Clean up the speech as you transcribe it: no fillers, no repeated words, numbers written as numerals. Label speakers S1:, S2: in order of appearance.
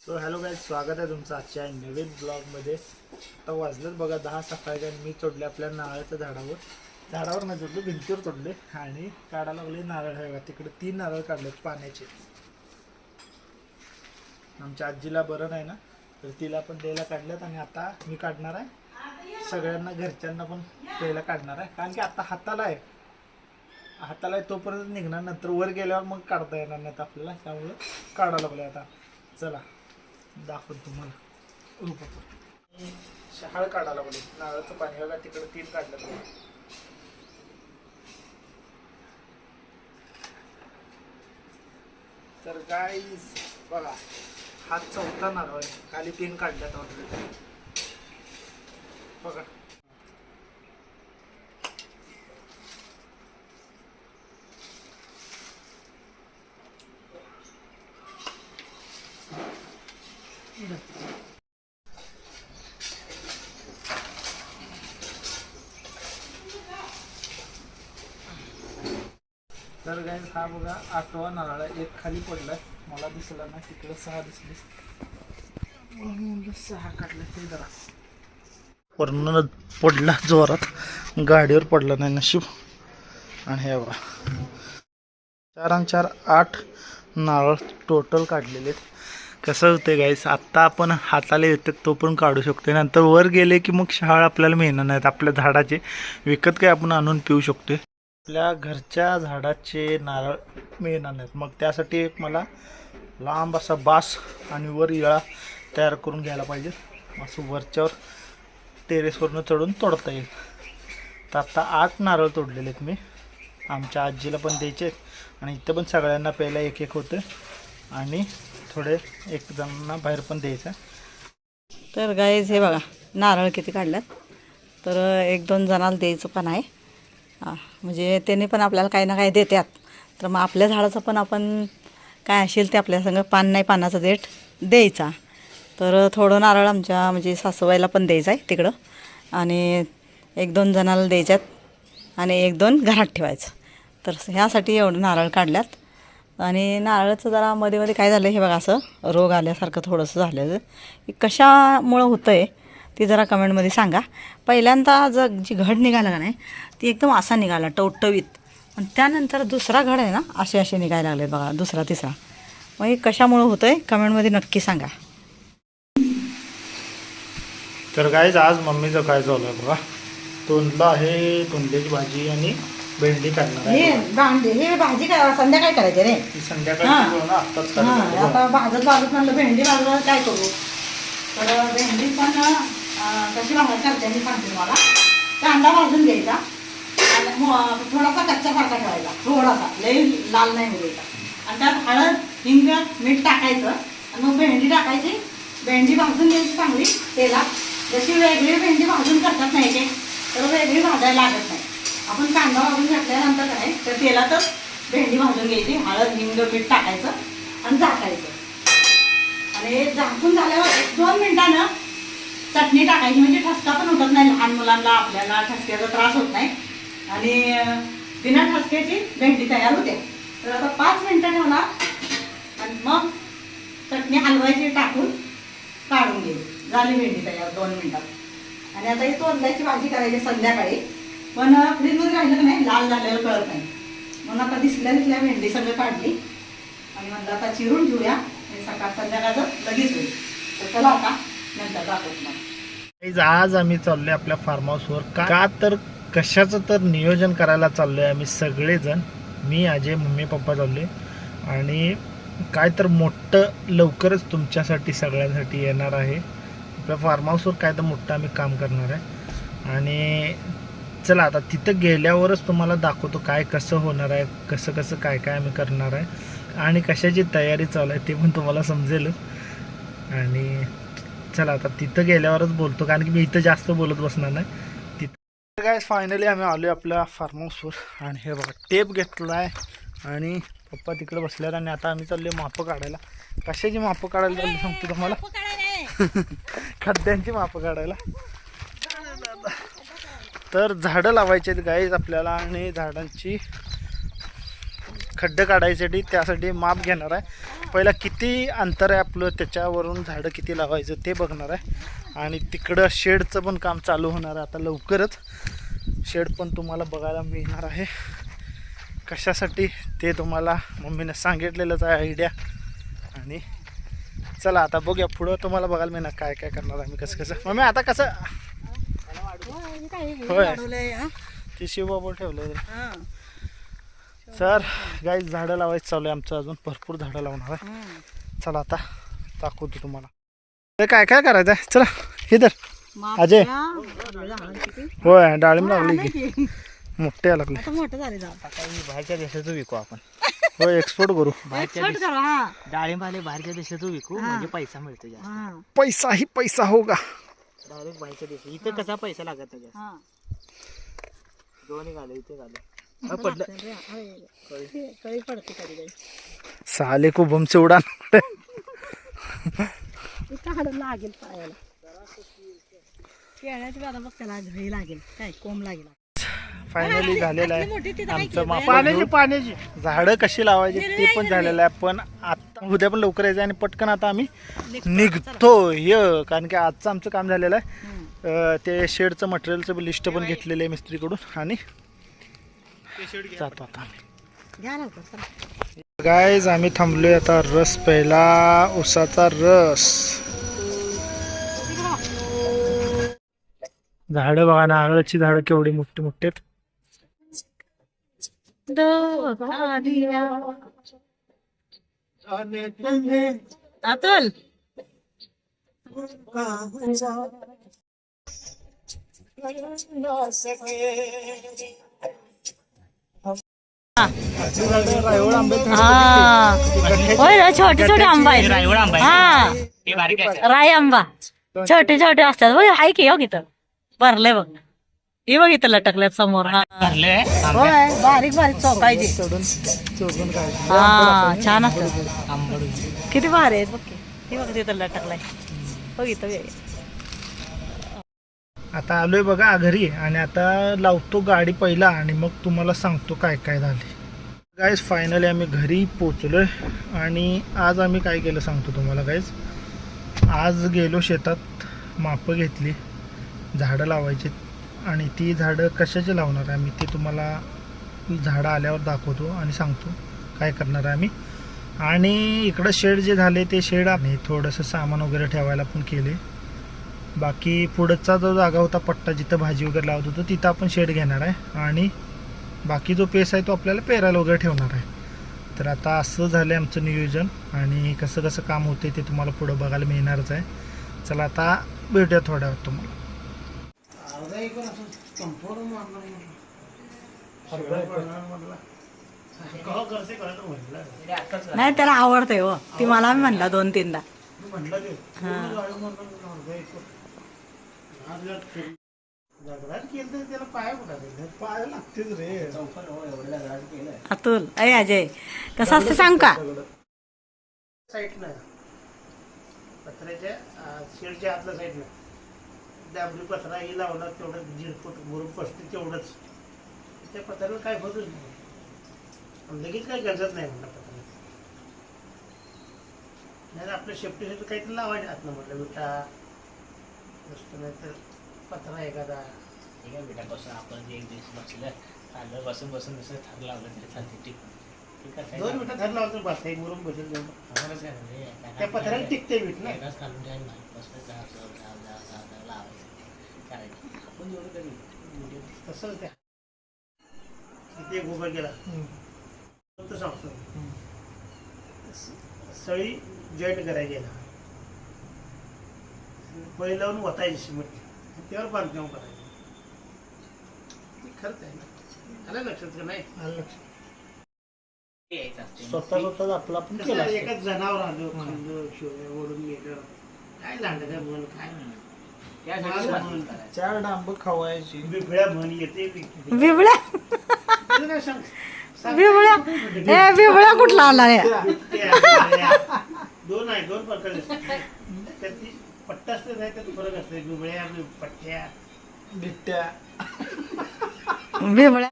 S1: So hello guys, स्वागत आहे तुमचं आजच्या नवीन ब्लॉगमध्ये। आता वाजलेत बघा 10 सकाळी आणि मी चढले आपल्या नारळाच्या झाडावर नाही चढलो, भिंतीवर चढले आणि काढायला लागले नारळ। आहे बघा तिकडे 3 नारळ काढलेत पाण्याचे। आमच्या आजीला बरं नाही ना, तर तिला पण द्यायला काढलेत आणि आता मी काढणार आहे। सगळ्यांना घरच्यांना पण द्यायला काढणार आहे, कारण की आता हाताला आहे तोपर्यंत निघणार, नंतर वर गेल्यावर मग काढता येणार नाहीत आपल्याला, त्यामुळे काढायला लागले। आता चला दाखवतो तुम्हाला रूपात शहाळ काढायला लागले। नारळाचं पाणी बघा तिकडे 3 काढलं बघा। तर गाईज बघा, हा 4था नारळ आहे, खाली 3 काढल्यात ऑलरेडी बघा। तर गाईज हा बघा 8वा नारळ आहे। एक खाली पडलाय, मला दिसला नाही, तिकडे 6 दिसले म्हणून 6 काढले। ते जरा वरून पडला जोरात, गाडीवर पडला नाही नशीब। आणि हे बघा 4 आणि 4 8 नारळ टोटल काढलेले। कसं होते गाईस, आत्ता आपण हाताला येतात तो पण काढू शकतो, नंतर वर गेले की मग शहाळ आपल्याला मिळणार नाहीत आपल्या झाडाचे, विकत काय आपण आणून पिऊ शकतो। आपल्या घरच्या झाडाचे नारळ मिळणार नाहीत, मग त्यासाठी एक मला लांब असा बास आणि वर इळा तयार करून घ्यायला पाहिजे, असं वरच्यावर टेरेसवरनं चढून तोडता येईल। तर आत्ता 8 नारळ तोडलेले आहेत मी, आमच्या आजीला पण द्यायचे आहेत आणि इथं पण सगळ्यांना पहिला एक एक होतं आणि थोडे एक जणांना बाहेर पण द्यायचं।
S2: तर गाईज हे बघा नारळ किती काढल्यात, तर 1-2 जणांना द्यायचं पण आहे। म्हणजे त्याने पण आपल्याला काही ना काही देतात, तर मग आपल्या झाडाचं पण आपण काय असेल ते आपल्या संग पान नाही पानाचा देठ द्यायचा। तर थोडं नारळ आमच्या म्हणजे सासूबाईला पण द्यायचं आहे तिकडं, आणि 1-2 जणांना द्यायच्यात आणि 1-2 घरात ठेवायचं। तर ह्यासाठी एवढं नारळ काढल्यात। आणि नारळाचं जरा मध्ये मध्ये काय झालं हे बघा, असं रोग आल्यासारखं थोडंसं झालं, की कशामुळं होतं आहे ती जरा कमेंटमध्ये सांगा। पहिल्यांदा जी घड निघाला का नाही ती एकदम असा निघाला टवटवीत, आणि त्यानंतर दुसरा घड आहे ना असे निघायला लागले बघा, दुसरा तिसरा। मग हे कशामुळं होतं आहे कमेंटमध्ये नक्की सांगा।
S1: तर गाईज आज मम्मीचं काय चालू आहे बघा, तोंडला आहे तोंडल्याची भाजी आणि भेंडी करणार आहे।
S2: हे भाजी काय संध्याकाळी करायची रे,
S1: ती संध्याकाळची आत्ताच करायची।
S2: आता भाजत म्हणलं भेंडी भाजत काय करू, तर भेंडी पण कशी भाजत करते मी सांगते तुम्हाला। कांदा भाजून घ्यायचा आणि थोडासा कच्चा फारका ठेवायचा, थोडासा लई लाल नाही घ्यायचा, आणि त्यात हळद हिंग मीठ टाकायचं आणि मग भेंडी टाकायची। भेंडी भाजून घ्यायची चांगली तेलात, जशी वेगळी भेंडी भाजून करतात नाही ते, तर वेगळी भाजायला लागत नाही। आपण कांदा भाजून घातल्यानंतर काय तर तेलातच भेंडी भाजून घ्यायची, हळद हिंग मीठ टाकायचं आणि झाकायचं, आणि झाकून झाल्यावर 1-2 मिनिटानं चटणी टाकायची, म्हणजे ठसका पण उठत नाही लहान मुलांना, आपल्याला ठसक्याचा त्रास होत नाही आणि बिना ठसक्याची भेंडी तयार होते। तर आता 5 मिनिटं ठेवणार आणि मग चटणी हलवायची टाकून काढून घ्यायची, झाली भेंडी तयार 2 मिनिटात। आणि आता ही तोंडल्याची भाजी करायची संध्याकाळी, पण फ्रीजमध्ये राहिलं की नाही लाल झालेलं कळत नाही, म्हणून आता दिसल्या भेंडी सगळं काढली आणि म्हणलं आता चिरून घेऊया, हे सकाळ संध्याकाळचं लगेच होईल। तर चला आता नंतर दाखवतो तुम्हाला।
S1: आज आम्ही चाललोय आपल्या फार्म हाऊसवर, का तर कशाचं तर नियोजन करायला चाललोय आम्ही सगळेजण, मी अजय मम्मी पप्पा चाललोय, आणि काय तर मोठं लवकरच तुमच्यासाठी सगळ्यांसाठी येणार आहे। आपल्या फार्म हाऊसवर काय तर मोठं आम्ही काम करणार आहे, आणि चला आता तिथं गेल्यावरच तुम्हाला दाखवतो काय कसं होणार आहे, कसं कसं काय काय आम्ही करणार आहे आणि कशाची तयारी चालू आहे ते पण तुम्हाला समजेलच। आणि चला आता तिथं गेल्यावरच बोलतो, कारण की मी इथं जास्त बोलत बसणार नाही तिथं। काय फायनली आम्ही आलो आपल्या फार्म हाऊसवर, आणि हे बघा टेप घेतला आहे आणि पप्पा तिकडे बसल्यात, आणि आता आम्ही चालले मापं काढायला। कशाची मापं काढायला चालली सांगतो तुम्हाला, खड्ड्यांची मापं काढायला। तर झाडं लावायची आहेत गाईज आपल्याला, आणि झाडांची खड्डं काढायसाठी त्यासाठी माप घेणार आहे. पहिला किती अंतर आहे आपलं त्याच्यावरून झाडं किती लावायचं ते बघणार आहे. आणि तिकडं शेडचं पण काम चालू होणार आहे आता लवकरच. शेड पण तुम्हाला बघायला मिळणार आहे. कशासाठी ते तुम्हाला मम्मीने सांगितलेलंच आहे आयडिया. आणि चला आता बघूया पुढं तुम्हाला बघायला मिळणार काय काय करणार आम्ही कसं कसं. मम्मी आता कसं होय ती शिवबाबा ठेवलं. सर गाईच झाडं लावायचं चालू आहे आमचं. अजून भरपूर झाडं लावणार आहे. चला आता दाखवतो तुम्हाला ते काय काय करायचं आहे. चला इधर अजय. होय डाळिंब लावली की मोठे लागले.
S3: बाहेरच्या देशाचं विकू आपण.
S1: होय एक्सपोर्ट करू.
S3: डाळिंब आले बाहेरच्या देशाचं विकू म्हणजे पैसा मिळतो जास्त.
S1: पैसा ही पैसा होगा.
S3: डायरेक्ट बाहेरच्या देशात इथं कसा पैसा लागत नाही जास्त. दोन्ही घाले इथे घाले पडलं
S1: साले को बमचे उडान
S2: लागेल पायाला खेळण्याची आता बघ त्याला घरी लागेल काय कोंब लागेल.
S1: फायनली झालेलं आहे आमचं पाण्याची झाडं कशी लावायची ते पण झालेलं आहे. पण आता उद्या पण लवकर यायचं आणि पटकन आता आम्ही निघतो कारण की आजचं आमचं काम झालेलं आहे. ते शेडचं मटेरियलचं लिस्ट पण घेतलेलं आहे मिस्त्रीकडून आणि जातो आता आम्ही. गाईज आम्ही थांबलोय आता रस प्यायला. उसाचा रस. झाडं बघा नारळाची झाडं केवढी मोठी मोठी आहेत.
S2: अतुल होय छोटे छोटे आंबा आहेत. हा राई आंबा छोटे छोटे असतात. होय हाय की हो इथं भरले बघ. हे बघ इथं लटकल्यात समोर. होय बारीक बारीक चौकायचे. हा छान असतात. किती भारी आहेत बघ. हे बघ तिथं लटकलाय. बघ इथं
S1: आता आलोय बघा घरी आणि आता लावतो गाडी पहिला आणि मग तुम्हाला सांगतो काय काय झाले. गाईज फायनली आम्ही घरी पोचलोय आणि आज आम्ही काय केलं सांगतो तुम्हाला गाईज. आज गेलो शेतात मापं घेतली झाडं लावायची आणि ती झाडं कशाची लावणार आहे आम्ही ते तुम्हाला झाडं आल्यावर दाखवतो आणि सांगतो काय करणार आहे आम्ही. आणि इकडं शेड जे झाले ते शेड आम्ही थोडंसं सामान वगैरे ठेवायला पण केले. बाकी पुढचा जो जागा होता पट्टा जिथं भाजी वगैरे लावत होतो तिथं आपण शेड घेणार आहे. आणि बाकी जो पेस आहे तो आपल्याला पेरायला वगैरे ठेवणार आहे. तर आता असं झालं आहे आमचं नियोजन आणि कसं कसं काम होते ते तुम्हाला पुढं बघायला मिळणारच आहे. चला आता भेटूया थोड्या वेळ तुम्हाला.
S2: नाही त्याला आवडतंय हो. ती मला म्हणला 2-3दा. अतुल अय अजय कसं असतं सांग का.
S1: पत्र्याच्या शेडच्या आतल्या साईडला दाबली पत्रा ही लावणार तेवढं 1.5 फूट भरून पसते तेवढंच. त्या पत्र्याला काय होतच नाही. लगेच काही गरजत नाही म्हणलं पत्र्याला. नाही आपल्या शेपटीसाठी काहीतरी लावायचं आतनं म्हटलं विटा नसतं नाही तर पत्रा एखादा
S3: विटापासून आपण एक दिवस बसलं चाललं बसून बसून दुसरं थर लावलं तरी चालते.
S1: 2 विटा थर लावतो बस एक वरून बसेल त्या पत्र्याला टिकते वीट ना.
S3: काढून ठेवायला आपण जेवढं तरी
S1: तसंच त्या किती गोबा गेला सांगतो. सळी जॉईंट करायची याला पळी लावून वतायची सिमेंट त्यावर बांधकाम करायचं. खर्च आहे ना. आलं लक्षात का नाही. आलं लक्षात. स्वतः स्वतः आपला पण केला. एकाच जनावर आलो खंड शिवाय ओढून गेलं काय लागलं काय म्हण काय 4 डांब खवायची बिबळ्या म्हण येते.
S2: बिबळ्या बिबळ्या ए बिबळ्या कुठला आला रे.
S1: 2 आहे 2 प्रकार त्याची पट्टा असते नाही त्यात फरक असते. बिबळ्या पट्ट्या बिट्ट्या
S2: बिबळ्या